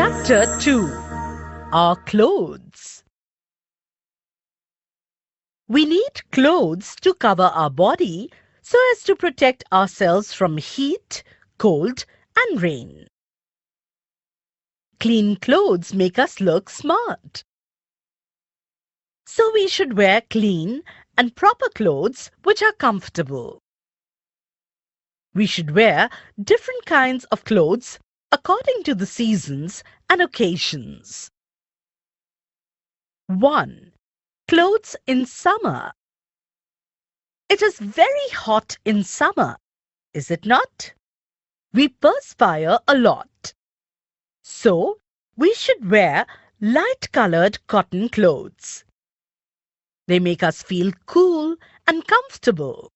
Chapter 2. Our Clothes. We need clothes to cover our body so as to protect ourselves from heat, cold, and rain. Clean clothes make us look smart. So we should wear clean and proper clothes which are comfortable. We should wear different kinds of clothes according to the seasons and occasions. 1. Clothes in summer. It is very hot in summer, is it not? We perspire a lot. So, we should wear light-colored cotton clothes. They make us feel cool and comfortable.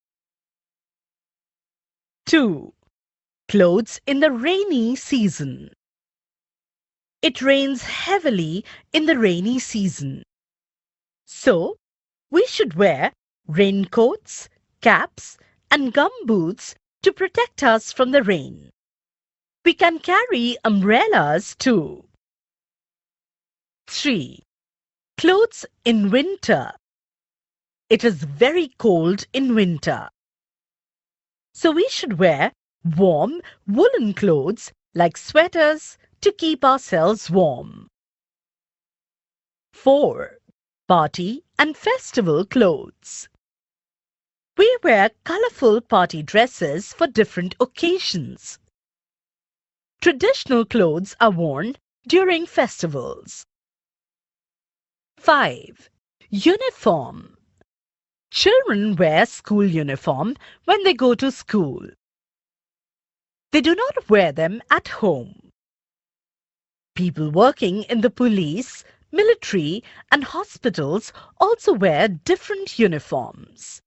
2. Clothes in the rainy season. It rains heavily in the rainy season. So, we should wear raincoats, caps, and gumboots to protect us from the rain. We can carry umbrellas too. 3. Clothes in winter. It is very cold in winter. So we should wear warm woolen clothes like sweaters to keep ourselves warm. 4. Party and festival clothes. We wear colorful party dresses for different occasions. Traditional clothes are worn during festivals. 5. Uniform. Children wear school uniform when they go to school. They do not wear them at home. People working in the police, military, and hospitals also wear different uniforms.